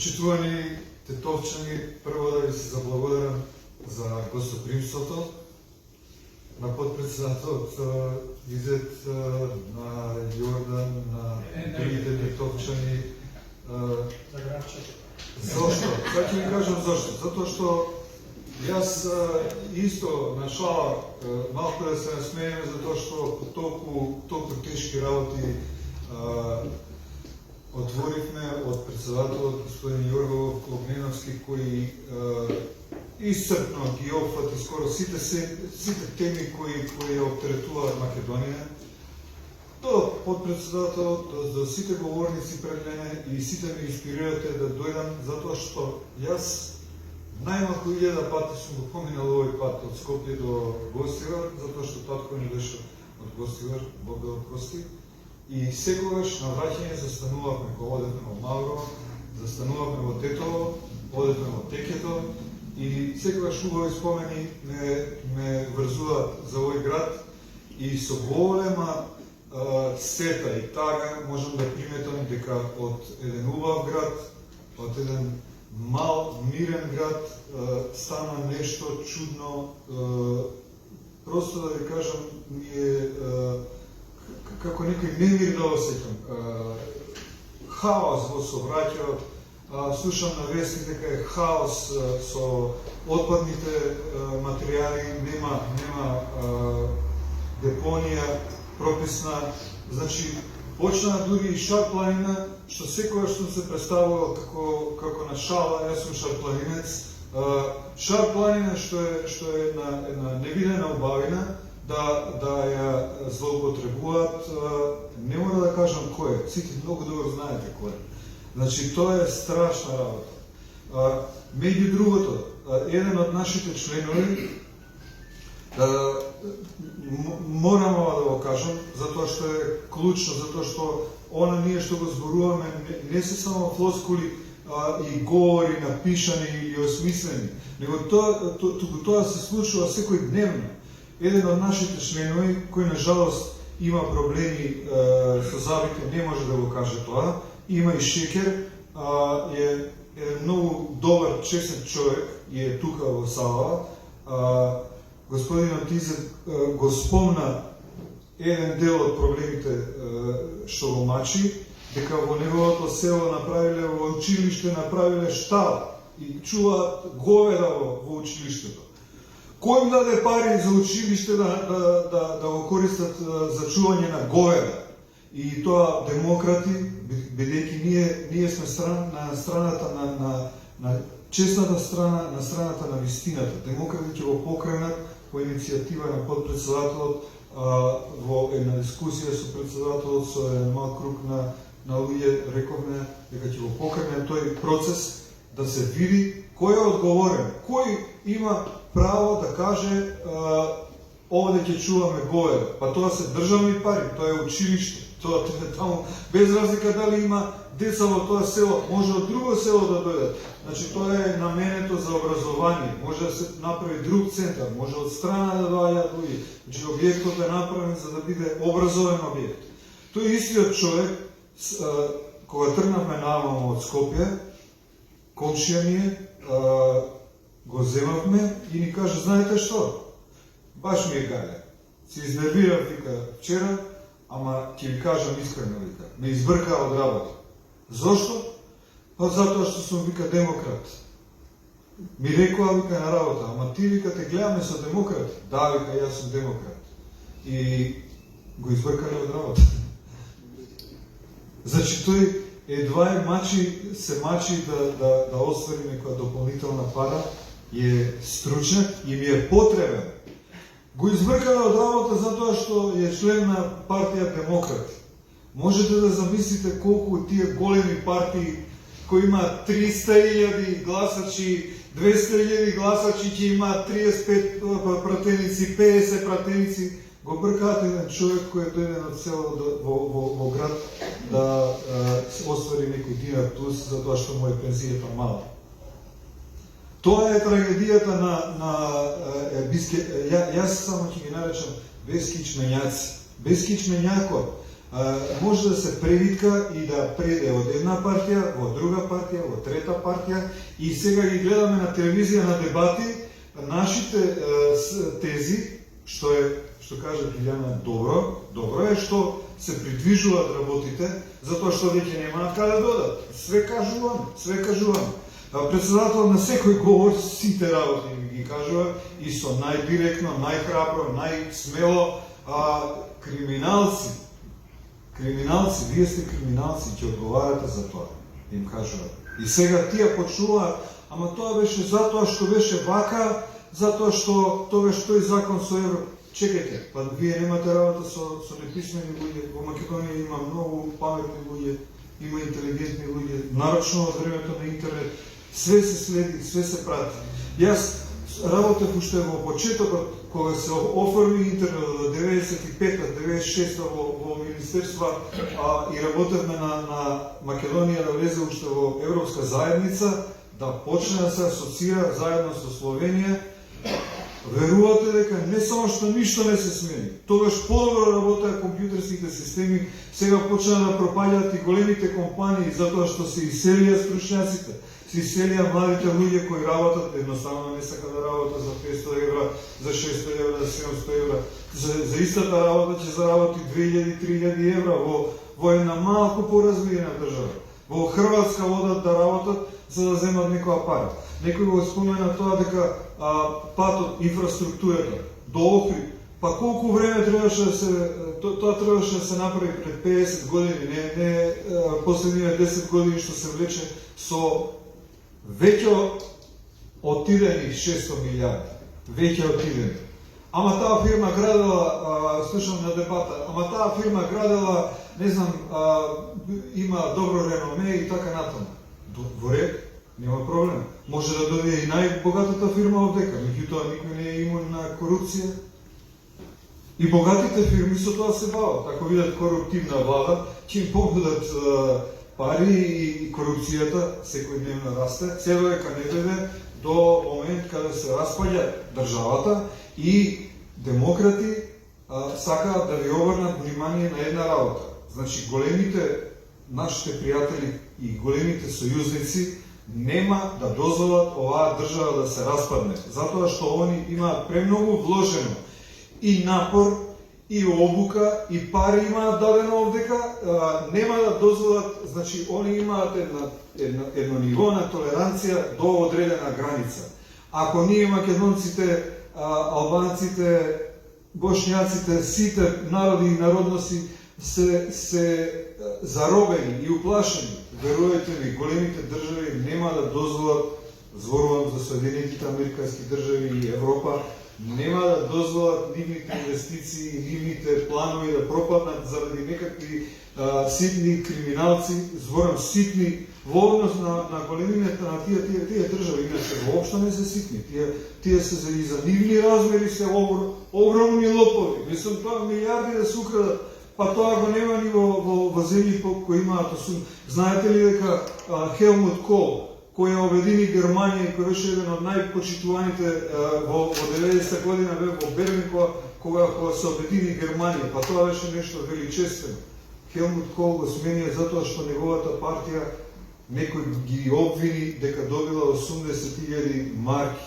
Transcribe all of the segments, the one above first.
Почитувани тетовчани, прво да ви се заблагодарам за гостопримството на подпредседателот Изет, на Јордан, на другите тетовчани. Зошто? Сега ќе ви кажам зошто. Затоа што јас исто на шала малку да се насмееме затоа што по толку тешки работи отворивме од председателот господин Јоргов Огненовски, кој исцрпно ги опфати скоро сите теми кои оптеретуваат Македонија, до подпредседателот, до сите говорници пред мене и сите ме инспирирате да дојдам, затоа што јас најмалку 1000 пати сум го поминал овој пат од Скопје до Гостивар, затоа што татко ми беше од Гостивар, Бог да го прости. И секогаш на враќање застанувавме кога одевме во Мавро, застанувавме во Тетово, одевме во Текето и секогаш убави спомени ме врзуваат за овој град и со голема сета и тага можам да приметам дека од еден убав град, од еден мал, мирен град стана нешто чудно, просто да ви кажам, ми е како некој немир да осеќам. Хаос во сообраќајот, слушам на вести дека е хаос со отпадните материјали, нема депонија прописна, значи почна дури и шарпланина, што секогаш сум се представувал како на шала, јас сум шарпланинец. Шарпланина што е една невидена убавина, да ја злоупотребуваат, не мора да кажам кој е, сите многу добро знаете кој е. Значи, тоа е страшна работа. Меѓу другото, еден од нашите членови, морам ова да го кажам, затоа што е клучно, затоа што она ние што го зборуваме не се само флоскули и говори напишани или осмислени, него тоа се случува секој дневно. Еден од нашите членови, кој на жалост има проблеми со зъбите, не може да го каже тоа, има и шекер, е многу добар, честен човек и е тука во сала. Господинот Изет го спомна еден дел од проблемите што го мачи, дека во неговото село направиле, во училиште направиле штал и чуваат говеда во училиштето. Кој им даде пари за училиште да го користат за чување на говеда? И тоа демократи, бидејќи ние сме на страната на честната страна, на страната на вистината. Демократи ќе го покренат по иницијатива на подпредседателот во една дискусија со председателот, со еден мал круг на луѓе, рековме дека ќе го покрене тој процес да се види кој е одговорен, кој има право да каже овде ќе чуваме говеда. Па тоа се државни пари, тоа е училиште, тоа е таму, без разлика дали има деца во тоа село, може од друго село да дојдат. Значи тоа е наменето за образование, може да се направи друг центар, може од страна да доаѓаат луѓе. Значи објектот е направен за да биде образовен објект. Тој истиот човек, кога тргнавме наваму од Скопје, комшија ми е, го земавме и ни каже, знаете што? Баш ми е гајле. Се изнервирав, вика, вчера, ама ќе ви кажам искрено, вика, ме избрка од работа. Зошто? Па затоа што сум, вика, демократ. Ми рекоа, вика, на работа, ама ти, вика, те гледаме со демократи. Да, вика, јас сум демократ. И го избркале од работа. Значи, тој едва се мачи да оствари некоја дополнителна пара, е стручнак и ми е потребен. Го избркале од работа затоа што е член на партија Демократи. Можете да замислите колку тие големи партии кои имаат 300.000 гласачи, 200.000 гласачи, ќе имаат 35 пратеници, 50 пратеници, го бркаат еден човек кој е дојден од село во град да оствари некој динар плюс затоа што му е пензијата мала. Тоа е трагедијата на јас само ќе ги наречам бескичменјаци. Бескичменјакот. може да се превитка и да преде од една партија во друга партија, во трета партија, и сега ги гледаме на телевизија на дебати нашите тези, што кажа Билјана, добро е што се придвижуваат работите, затоа што веќе немаат каде да додат. Све кажуваме. Председател на секој говор сите работи ги кажува и со најдиректно, најхрабро, најсмело. Криминалци, вие сте криминалци, ќе одговарате за тоа, им кажува. И сега тие почнуваат, ама тоа беше затоа што беше вака, затоа што тоа беше тој закон со евро. Чекајте, па вие немате работа со неписмени луѓе. Во Македонија има многу паметни луѓе, има интелигентни луѓе, нарочно од времето на интернет. Све се следи, све се прати. Јас работев уште во почетокот, кога се оформи интернет од 95-96 во Министерство и работевме на Македонија да влезе уште во Европска заедница, да почне да се асоцира заедно со Словенија. Верувате дека не само што ништо не се смени, тогаш подобро работеа компјутерските системи, сега почна да пропаѓаат и големите компании затоа што се иселија стручњаците, се иселија младите луѓе кои работат, едноставно не сака да работат за 500 евра, за 600 евра, за 700 евра. За истата работа ќе заработи 2000-3000 евра во една малку поразвиена држава. Во Хрватска одат да работат за да земат некоја пара. Некој го спомена тоа дека патот, инфраструктурата до Охрид, па колку време требаше да се тоа требаше да се направи пред 50 години, не последниве 10 години што се влече со веќе отидени 600 милиарди. Веќе отидени. Ама таа фирма градела, слушам на дебата, ама таа фирма градела, не знам, има добро реноме и така натаму. Во ред, нема проблем. Може да дојде и најбогатата фирма овдека, меѓутоа никој не е имун на корупција. И богатите фирми со тоа се бават. Ако видат коруптивна влада, ќе им понудат пари и корупцијата секојдневно расте, се додека не дојде до момент каде се распаѓа државата и демократи сакаат да ви обрнат внимание на една работа. Значи, големите нашите пријатели и големите сојузници нема да дозволат оваа држава да се распадне, затоа што они имаат премногу вложено и напор, и обука, и пари имаат дадено овдека, нема да дозволат, значи, они имаат едно ниво на толеранција до одредена граница. Ако ние македонците, албанците, бошњаците, сите народи и народности се заробени и уплашени, верувајте ми, големите држави нема да дозволат, зборувам за Соединетите американски држави и Европа, нема да дозволат нивните инвестиции, нивните планови да пропаднат заради некакви ситни криминалци, зборам ситни, во однос на големината на тие држави, иначе воопшто не се ситни, тие се за нивни размери се огромни лопови, мислам тоа милиарди да се украдат. Па тоа го нема ни во земји кои имаат осум. Знаете ли дека Хелмут Кол, кој обедини Германија и кој беше еден од најпочитуваните во 90-та година во Берлин, кога се обедини Германија, па тоа беше нешто величествено. Хелмут Кол го сменија затоа што неговата партија некој ги обвини дека добила 80.000 марки.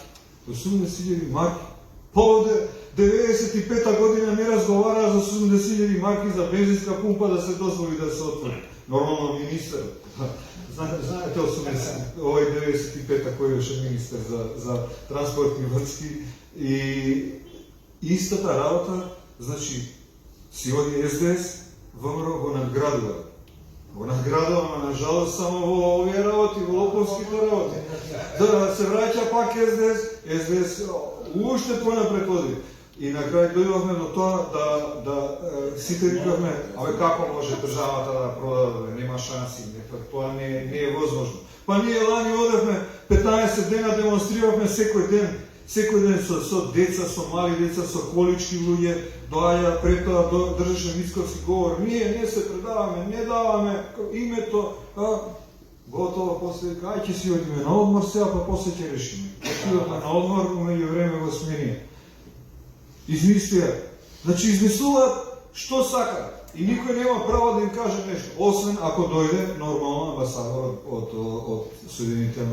80.000 марки. Поводе 95-та година не разговараа за 80.000 марки за бензинска пумпа да се дозволи да се отвори. Нормално министер. Знаете 80, овој 95-та кој беше министер за транспортни врски и истата работа, значи си оди СДС, ВМРО го надградува. Го надградува, но на жалост само во овие работи, во лоповските работи. Да се враќа пак СДС уште понапред оди. И на крај дојдовме до тоа да сите викавме, абе како може државата да продаде, нема шанси, тоа не е возможно. Па ние лани одевме 15 дена демонстриравме секој ден со деца, со мали деца, со колички луѓе, доаѓа пред тоа држеше мицковски говор, ние не се предаваме, не даваме името, готово после ај ќе си одиме на одмор сега, па после ќе решиме. Отидовме на одмор, меѓу време го сменија. Измислија. Значи измислуваат што сака. И никој нема право да им каже нешто, освен ако дојде нормално амбасадор од Соединените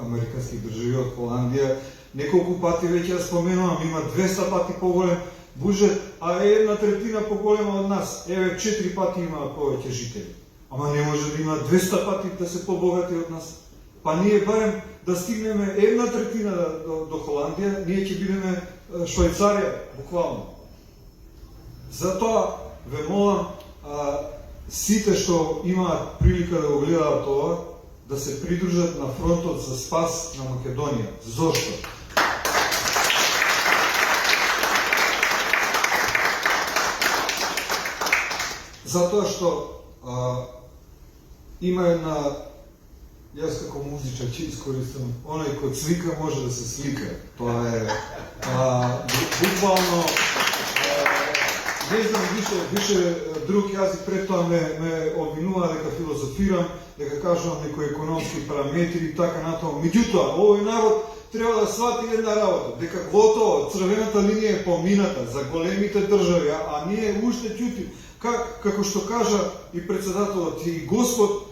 Американски држави, од Холандија. Неколку пати веќе ја споменувам, има 200 пати поголем буџет, а е 1/3 поголема од нас. Еве 4 пати имаат повеќе жители. Ама не може да има 200 пати да се побогати од нас. Па ние барем да стигнеме 1/3 до Холандија, ние ќе бидеме Швајцарија, буквално. Затоа ве молам, сите што имаат прилика да го гледаат ова, да се придружат на фронтот за спас на Македонија. Зошто? Затоа што има една, јас како музичар ќе искористам, оној кој цвика може да се слика. Тоа е буквално, не знам више друг јазик, пред тоа ме обвинува дека филозофирам, дека кажувам некои економски параметри и така натаму. Меѓутоа, овој народ треба да свати една работа, дека готово, црвената линија е помината за големите држави, а ние уште ќутим. Како што кажа и председателот и Господ,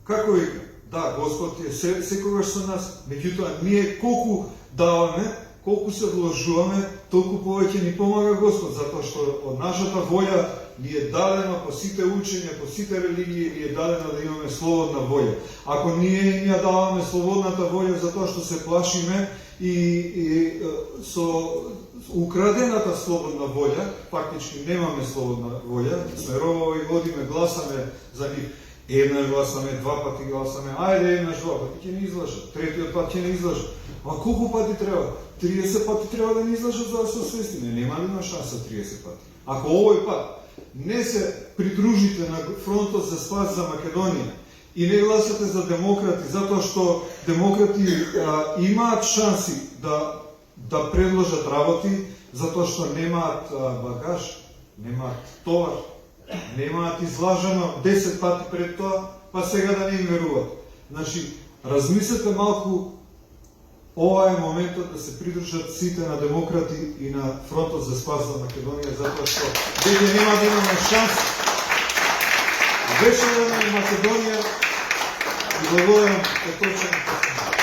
како вика? Да, Господ е секогаш со нас, меѓутоа ние колку даваме, колку се вложуваме, толку повеќе ни помага Господ, затоа што од нашата волја ни е дадена по сите учења, по сите религии, ни е дадена да имаме слободна волја. Ако ние им ја даваме слободната волја затоа што се плашиме и со украдената слободна волја, фактички немаме слободна волја, сме робови, одиме, гласаме за нив. Еднаш гласаме, 2 пати гласаме, ајде еднаш 2 пати ќе ни излажат, третиот пат ќе ни излажат. А колку пати треба? 30 пати треба да ни излажат за да се освестиме. Нема ли има шанса 30 пати? Ако овој пат не се придружите на фронтот за спас за Македонија и не гласате за демократи, затоа што демократи имаат шанси да предложат работи, затоа што немаат багаж, немаат товар, немаат излажано 10 пати пред тоа, па сега да не им веруваат. Значи, размислете малку, ова е моментот да се придружат сите на демократи и на фронтот за спас за Македонија, затоа што веќе нема да имаме шанс. Вечерна Македонија и благодарам за точно.